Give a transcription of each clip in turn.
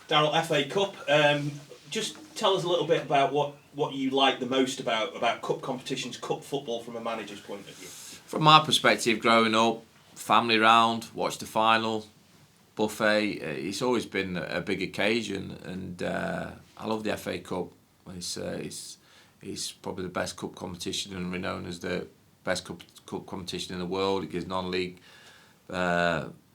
Darrell, FA Cup. Just tell us a little bit about what you like the most about cup competitions, cup football from a manager's point of view. From my perspective, growing up, family round, watch the final, buffet. It's always been a big occasion, and I love the FA Cup. It's probably the best cup competition and renowned as the best cup competition in the world. It gives non-league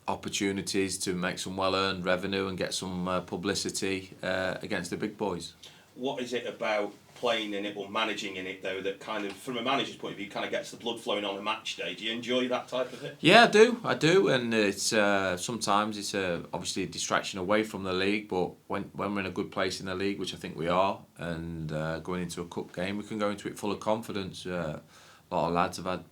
opportunities to make some well-earned revenue and get some publicity against the big boys. What is it about playing in it or managing in it, though, that kind of, from a manager's point of view, kind of gets the blood flowing on a match day? Do you enjoy that type of it? Yeah, I do, and it's sometimes it's obviously a distraction away from the league, but when we're in a good place in the league, which I think we are, and going into a cup game, we can go into it full of confidence. A lot of lads have had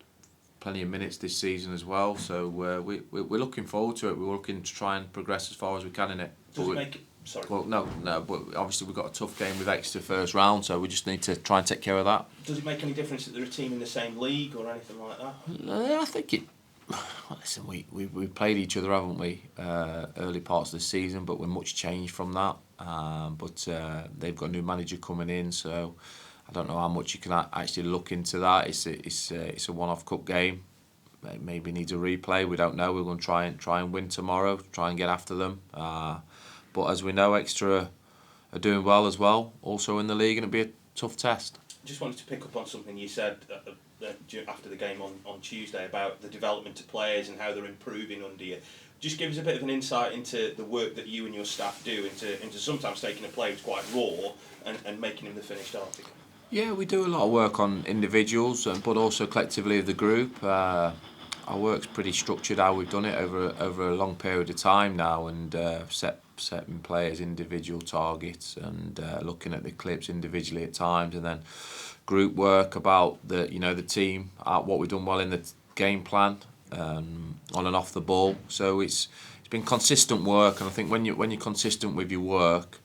plenty of minutes this season as well, so we're looking forward to it. We're looking to try and progress as far as we can in it. Does it make it... Sorry. Well, no, but obviously we've got a tough game with Exeter first round, so we just need to try and take care of that. Does it make any difference that they're a team in the same league or anything like that? I think it... Well, listen, we played each other, haven't we, early parts of the season, but we're much changed from that. But they've got a new manager coming in, so I don't know how much you can actually look into that. It's a one-off cup game. Maybe needs a replay. We don't know. We're going to try and win tomorrow. Try and get after them. But as we know, Exeter are doing well as well, also in the league, and it'll be a tough test. Just wanted to pick up on something you said after the game on Tuesday about the development of players and how they're improving under you. Just give us a bit of an insight into the work that you and your staff do into sometimes taking a player who's quite raw and making him the finished article. Yeah, we do a lot of work on individuals, but also collectively of the group. Our work's pretty structured, how we've done it over a long period of time now, and setting players individual targets and looking at the clips individually at times, and then group work about the team, what we've done well in the game plan, on and off the ball. So it's been consistent work, and I think when you're consistent with your work,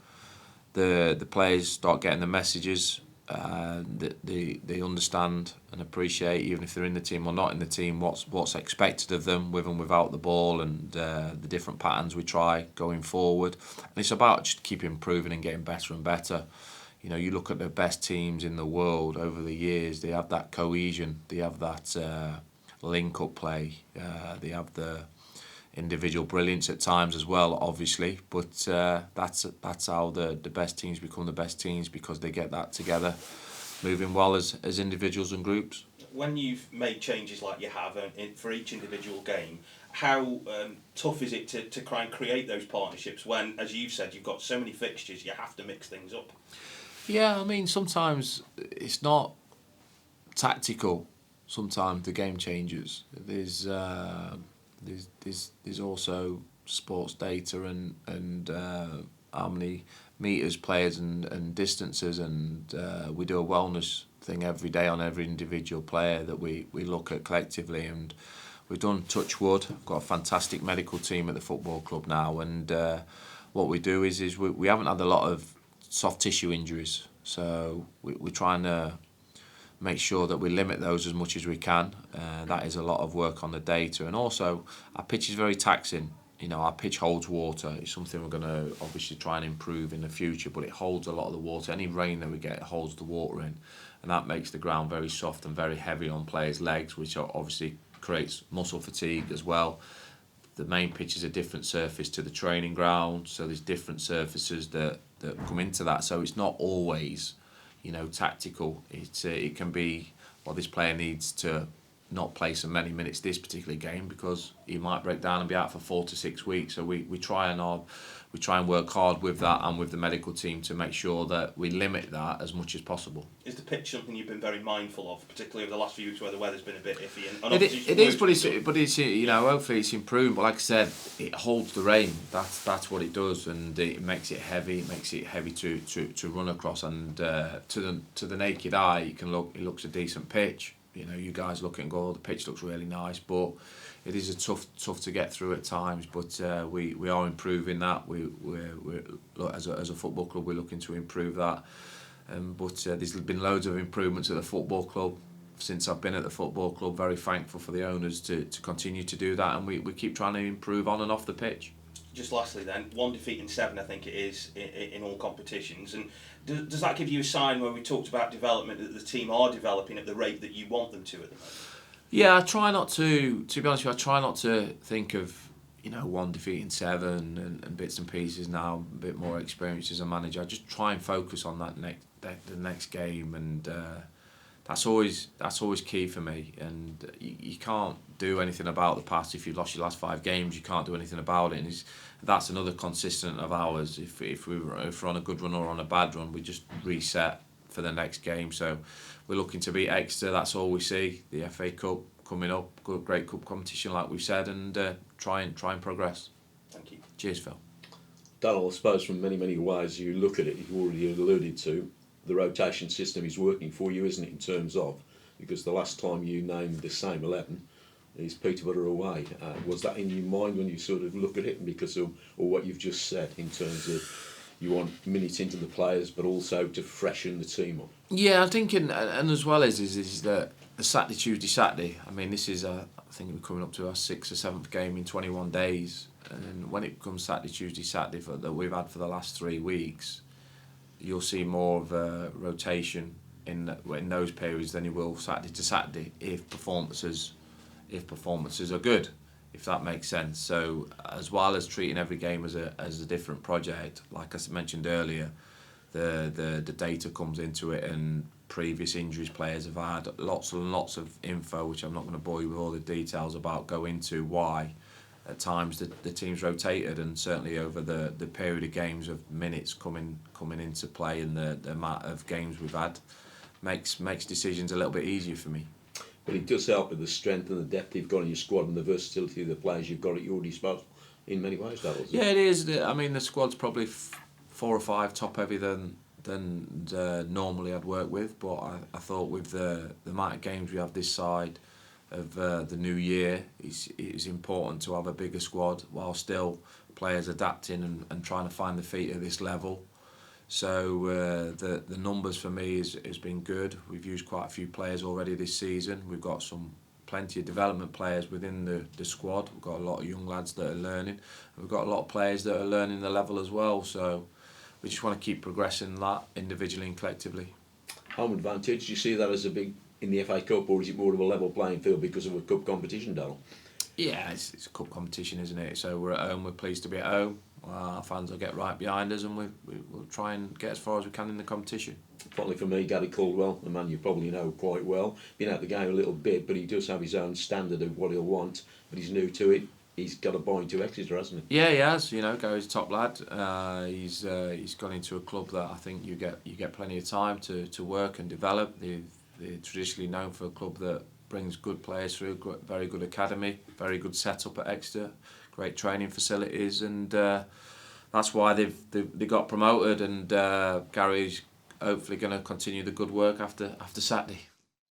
the players start getting the messages. They understand and appreciate, even if they're in the team or not in the team, what's expected of them with and without the ball, and the different patterns we try going forward. And it's about just keep improving and getting better and better. You look at the best teams in the world over the years, they have that cohesion, they have that link-up play, they have the individual brilliance at times as well, obviously, but that's how the best teams become the best teams, because they get that together, moving well as individuals and groups. When you've made changes like you have for each individual game, how tough is it to try and create those partnerships when, as you've said, you've got so many fixtures, you have to mix things up? Yeah, I mean, sometimes it's not tactical. Sometimes the game changes. There's also sports data and how many metres players and distances, and we do a wellness thing every day on every individual player that we look at collectively, and we've done touch wood. I've got a fantastic medical team at the football club now, and what we do is we haven't had a lot of soft tissue injuries, so we're trying to make sure that we limit those as much as we can. That is a lot of work on the data, and also our pitch is very taxing. Our pitch holds water. It's something we're going to obviously try and improve in the future, but it holds a lot of the water. Any rain that we get holds the water in, and that makes the ground very soft and very heavy on players' legs, which obviously creates muscle fatigue as well. The main pitch is a different surface to the training ground, so there's different surfaces that come into that. So it's not always tactical. It can be, this player needs to not play so many minutes this particular game because he might break down and be out for 4 to 6 weeks. So we try and work hard with that and with the medical team to make sure that we limit that as much as possible. Is the pitch something you've been very mindful of, particularly over the last few weeks where the weather's been a bit iffy? And it is, but it's hopefully it's improving. But like I said, it holds the rain. That's what it does, and it makes it heavy. It makes it heavy to run across, and to the naked eye, it looks a decent pitch. You guys look and go, the pitch looks really nice, but it is tough to get through at times. But we are improving that. We're as a football club, we're looking to improve that. But there's been loads of improvements at the football club since I've been at the football club. Very thankful for the owners to continue to do that, and we keep trying to improve on and off the pitch. just lastly then, 1 defeat in 7 I think it is in all competitions, and does that give you a sign where we talked about development that the team are developing at the rate that you want them to at the moment? Yeah, I try not to be honest with you, I try not to think of, 1 defeat in 7 and bits and pieces now, a bit more experience as a manager. I just try and focus on the next game, and that's always key for me. And you can't do anything about the past. If you've lost your last 5 games, you can't do anything about it. And that's another consistent of ours. If we're on a good run or on a bad run, we just reset for the next game. So we're looking to beat Exeter. That's all we see. The FA Cup coming up, great cup competition like we've said, and try and progress. Thank you. Cheers, Phil. Darrell, I suppose from many ways you look at it, you've already alluded to, the rotation system is working for you, isn't it, in terms of, because the last time you named the same 11 is Peterborough away. Was that in your mind when you sort of look at it, because of or what you've just said in terms of you want minutes into the players but also to freshen the team up? Yeah, I think, and as well as is that the Saturday, I mean, this is, I think we're coming up to our 6th or 7th game in 21 days. And when it comes Saturday that we've had for the last 3 weeks, you'll see more of a rotation in those periods than you will Saturday to Saturday if performances are good, if that makes sense. So as well as treating every game as a different project, like I mentioned earlier, the data comes into it, and previous injuries players have had, lots and lots of info, which I'm not going to bore you with all the details about, go into why at times the team's rotated, and certainly over the period of games of minutes coming into play and the amount of games we've had makes decisions a little bit easier for me. But it does help with the strength and the depth you've got in your squad and the versatility of the players you've got at your disposal in many ways, Darrell. Yeah, it is. I mean, the squad's probably 4 or 5 top heavy than normally I'd work with, but I thought with the amount of games we have this side of the new year, it's important to have a bigger squad while still players adapting and trying to find the feet at this level. So the numbers for me has been good. We've used quite a few players already this season. We've got plenty of development players within the squad. We've got a lot of young lads that are learning. We've got a lot of players that are learning the level as well. So we just want to keep progressing that individually and collectively. Home advantage, do you see that as a big in the FA Cup, or is it more of a level playing field because of a cup competition, Darrell? Yeah, it's a cup competition, isn't it? So we're at home, we're pleased to be at home. Our fans will get right behind us, and we'll try and get as far as we can in the competition. Finally for me, Gary Caldwell, a man you probably know quite well. Been out the game a little bit, but he does have his own standard of what he'll want, but he's new to it. He's got a buy into Exeter, hasn't he? Yeah, he has. Gary's a top lad. He's gone into a club that I think you get plenty of time to work and develop. They're traditionally known for a club that brings good players through, very good academy, very good setup at Exeter, great training facilities, and that's why they got promoted. And Gary's hopefully going to continue the good work after Saturday.